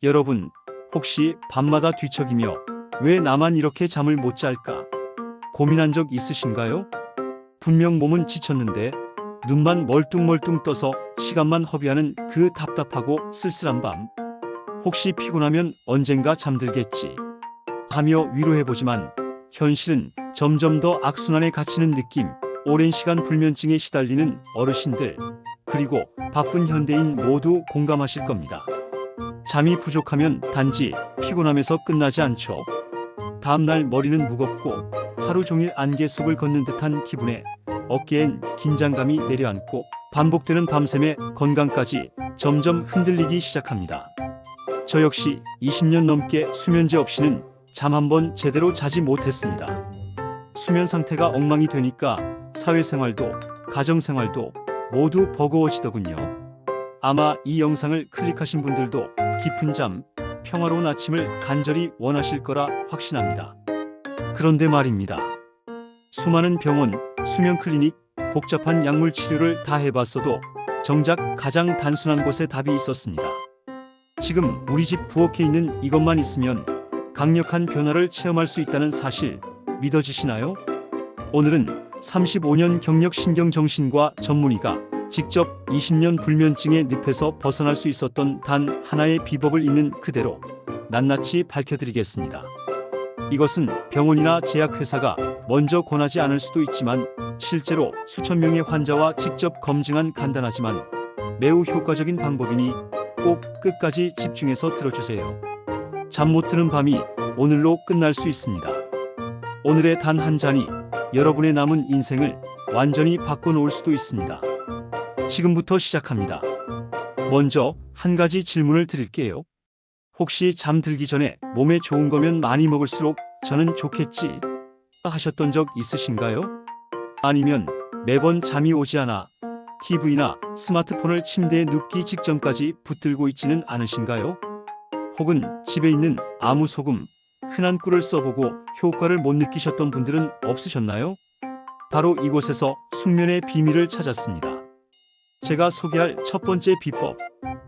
여러분, 혹시 밤마다 뒤척이며 왜 나만 이렇게 잠을 못 잘까 고민한 적 있으신가요? 분명 몸은 지쳤는데 눈만 멀뚱멀뚱 떠서 시간만 허비하는 그 답답하고 쓸쓸한 밤. 혹시 피곤하면 언젠가 잠들겠지 하며 위로해보지만 현실은 점점 더 악순환에 갇히는 느낌. 오랜 시간 불면증에 시달리는 어르신들, 그리고 바쁜 현대인 모두 공감하실 겁니다. 잠이 부족하면 단지 피곤함에서 끝나지 않죠. 다음날 머리는 무겁고 하루 종일 안개 속을 걷는 듯한 기분에 어깨엔 긴장감이 내려앉고 반복되는 밤샘의 건강까지 점점 흔들리기 시작합니다. 저 역시 20년 넘게 수면제 없이는 잠 한 번 제대로 자지 못했습니다. 수면 상태가 엉망이 되니까 사회생활도 가정생활도 모두 버거워지더군요. 아마 이 영상을 클릭하신 분들도 깊은 잠, 평화로운 아침을 간절히 원하실 거라 확신합니다. 그런데 말입니다. 수많은 병원, 수면 클리닉, 복잡한 약물 치료를 다 해봤어도 정작 가장 단순한 곳에 답이 있었습니다. 지금 우리 집 부엌에 있는 이것만 있으면 강력한 변화를 체험할 수 있다는 사실 믿어지시나요? 오늘은 35년 경력 신경정신과 전문의가 직접 20년 불면증의 늪에서 벗어날 수 있었던 단 하나의 비법을 있는 그대로 낱낱이 밝혀드리겠습니다. 이것은 병원이나 제약회사가 먼저 권하지 않을 수도 있지만 실제로 수천 명의 환자와 직접 검증한 간단하지만 매우 효과적인 방법이니 꼭 끝까지 집중해서 들어주세요. 잠 못 드는 밤이 오늘로 끝날 수 있습니다. 오늘의 단 한 잔이 여러분의 남은 인생을 완전히 바꿔놓을 수도 있습니다. 지금부터 시작합니다. 먼저 한 가지 질문을 드릴게요. 혹시 잠들기 전에 몸에 좋은 거면 많이 먹을수록 저는 좋겠지 하셨던 적 있으신가요? 아니면 매번 잠이 오지 않아 TV나 스마트폰을 침대에 눕기 직전까지 붙들고 있지는 않으신가요? 혹은 집에 있는 아무 소금, 흔한 꿀을 써보고 효과를 못 느끼셨던 분들은 없으셨나요? 바로 이곳에서 숙면의 비밀을 찾았습니다. 제가 소개할 첫 번째 비법,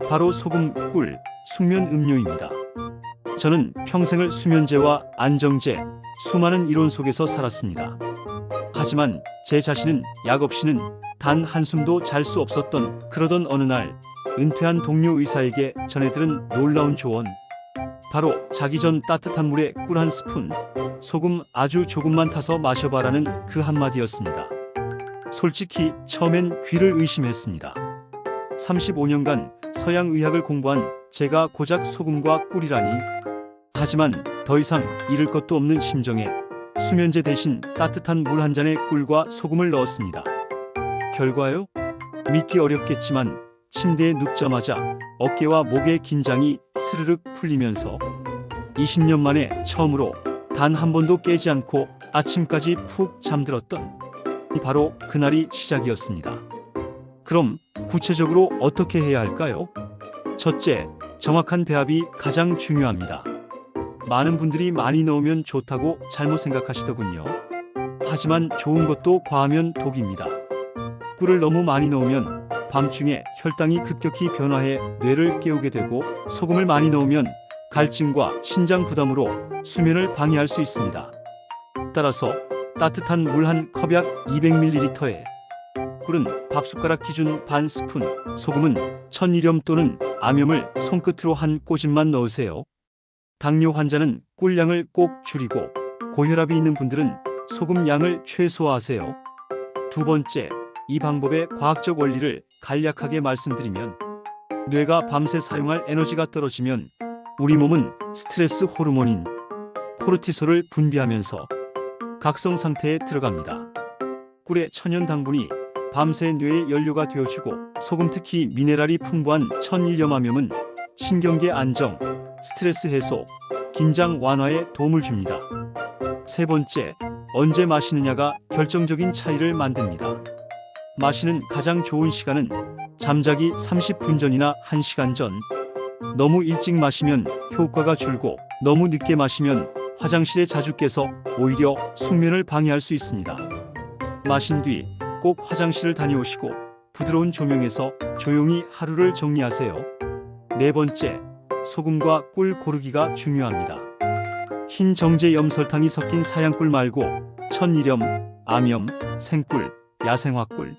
바로 소금, 꿀, 숙면 음료입니다. 저는 평생을 수면제와 안정제, 수많은 이론 속에서 살았습니다. 하지만 제 자신은 약 없이는 단 한숨도 잘 수 없었던 그러던 어느 날 은퇴한 동료 의사에게 전해들은 놀라운 조언. 바로 자기 전 따뜻한 물에 꿀 한 스푼, 소금 아주 조금만 타서 마셔봐라는 그 한마디였습니다. 솔직히 처음엔 귀를 의심했습니다. 35년간 서양 의학을 공부한 제가 고작 소금과 꿀이라니. 하지만 더 이상 잃을 것도 없는 심정에 수면제 대신 따뜻한 물 한 잔에 꿀과 소금을 넣었습니다. 결과요? 믿기 어렵겠지만 침대에 눕자마자 어깨와 목의 긴장이 스르륵 풀리면서 20년 만에 처음으로 단 한 번도 깨지 않고 아침까지 푹 잠들었던 바로 그날이 시작이었습니다. 그럼 구체적으로 어떻게 해야 할까요? 첫째, 정확한 배합이 가장 중요합니다. 많은 분들이 많이 넣으면 좋다고 잘못 생각하시더군요. 하지만 좋은 것도 과하면 독입니다. 꿀을 너무 많이 넣으면 밤중에 혈당이 급격히 변화해 뇌를 깨우게 되고 소금을 많이 넣으면 갈증과 신장 부담으로 수면을 방해할 수 있습니다. 따라서 따뜻한 물 한 컵약 200ml에 꿀은 밥숟가락 기준 반 스푼, 소금은 1000일염 또는 암염을 손끝으로 한 꼬집만 넣으세요. 당뇨 환자는 꿀량을 꼭 줄이고 고혈압이 있는 분들은 소금 양을 최소화하세요. 두 번째, 이 방법의 과학적 원리를 간략하게 말씀드리면 뇌가 밤새 사용할 에너지가 떨어지면 우리 몸은 스트레스 호르몬인 코르티솔을 분비하면서 각성 상태에 들어갑니다. 꿀의 천연 당분이 밤새 뇌의 연료가 되어주고 소금, 특히 미네랄이 풍부한 천일염암염은 신경계 안정, 스트레스 해소, 긴장 완화에 도움을 줍니다. 세 번째, 언제 마시느냐가 결정적인 차이를 만듭니다. 마시는 가장 좋은 시간은 잠자기 30분 전이나 1시간 전. 너무 일찍 마시면 효과가 줄고 너무 늦게 마시면 화장실에 자주 깨서 오히려 숙면을 방해할 수 있습니다. 마신 뒤 꼭 화장실을 다녀오시고 부드러운 조명에서 조용히 하루를 정리하세요. 네 번째, 소금과 꿀 고르기가 중요합니다. 흰 정제 염설탕이 섞인 사양꿀 말고 천일염, 암염, 생꿀, 야생화꿀,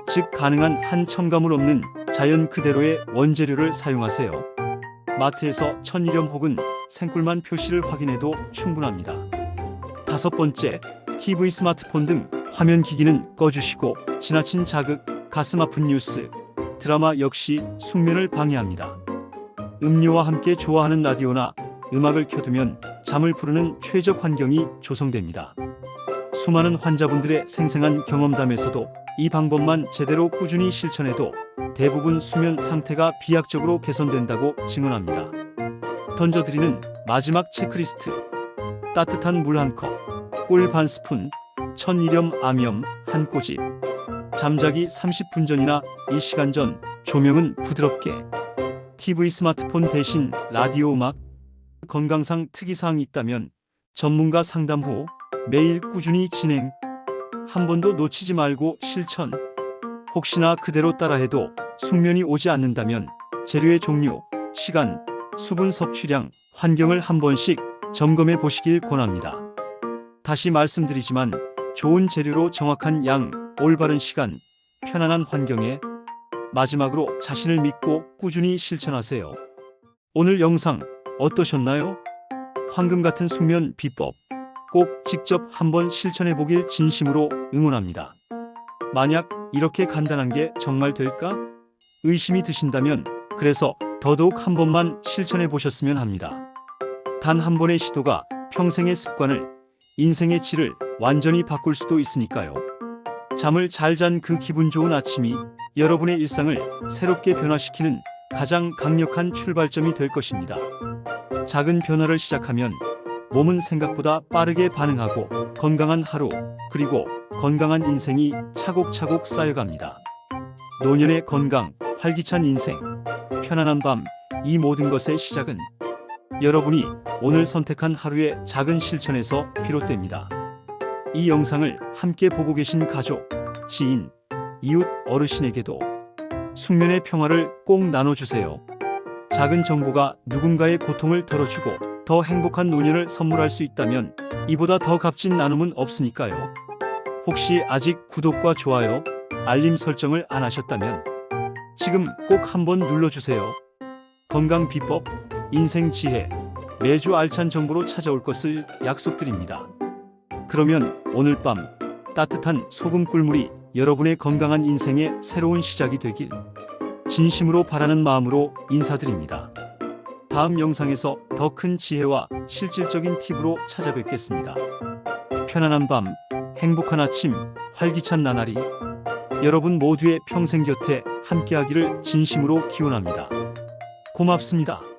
즉 가능한 한 첨가물 없는 자연 그대로의 원재료를 사용하세요. 마트에서 천일염 혹은 생꿀만 표시를 확인해도 충분합니다. 5번째, TV, 스마트폰 등 화면 기기는 꺼주시고 지나친 자극, 가슴 아픈 뉴스, 드라마 역시 숙면을 방해합니다. 음료와 함께 좋아하는 라디오나 음악을 켜두면 잠을 부르는 최적 환경이 조성됩니다. 수많은 환자분들의 생생한 경험담에서도 이 방법만 제대로 꾸준히 실천해도 대부분 수면 상태가 비약적으로 개선된다고 증언합니다. 던져드리는 마지막 체크리스트. 따뜻한 물 1컵, 꿀 반 스푼, 천일염 암염 한 꼬집. 잠자기 30분 전이나 1시간 전, 조명은 부드럽게. TV, 스마트폰 대신 라디오 음악. 건강상 특이사항이 있다면 전문가 상담 후 매일 꾸준히 진행. 한 번도 놓치지 말고 실천. 혹시나 그대로 따라해도 숙면이 오지 않는다면 재료의 종류, 시간, 수분 섭취량, 환경을 한 번씩 점검해 보시길 권합니다. 다시 말씀드리지만 좋은 재료로 정확한 양, 올바른 시간, 편안한 환경에. 마지막으로 자신을 믿고 꾸준히 실천하세요. 오늘 영상 어떠셨나요? 황금 같은 숙면 비법 꼭 직접 한번 실천해 보길 진심으로 응원합니다. 만약 이렇게 간단한 게 정말 될까? 의심이 드신다면 그래서 더더욱 한 번만 실천해 보셨으면 합니다. 단 한 번의 시도가 평생의 습관을, 인생의 질을 완전히 바꿀 수도 있으니까요. 잠을 잘 잔 그 기분 좋은 아침이 여러분의 일상을 새롭게 변화시키는 가장 강력한 출발점이 될 것입니다. 작은 변화를 시작하면 몸은 생각보다 빠르게 반응하고 건강한 하루, 그리고 건강한 인생이 차곡차곡 쌓여갑니다. 노년의 건강, 활기찬 인생, 편안한 밤, 이 모든 것의 시작은 여러분이 오늘 선택한 하루의 작은 실천에서 비롯됩니다. 이 영상을 함께 보고 계신 가족, 지인, 이웃, 어르신에게도 숙면의 평화를 꼭 나눠주세요. 작은 정보가 누군가의 고통을 덜어주고 더 행복한 노년을 선물할 수 있다면 이보다 더 값진 나눔은 없으니까요. 혹시 아직 구독과 좋아요, 알림 설정을 안 하셨다면 지금 꼭 한번 눌러주세요. 건강 비법, 인생 지혜, 매주 알찬 정보로 찾아올 것을 약속드립니다. 그러면 오늘 밤 따뜻한 소금 꿀물이 여러분의 건강한 인생의 새로운 시작이 되길 진심으로 바라는 마음으로 인사드립니다. 다음 영상에서 더 큰 지혜와 실질적인 팁으로 찾아뵙겠습니다. 편안한 밤, 행복한 아침, 활기찬 나날이 여러분 모두의 평생 곁에 함께하기를 진심으로 기원합니다. 고맙습니다.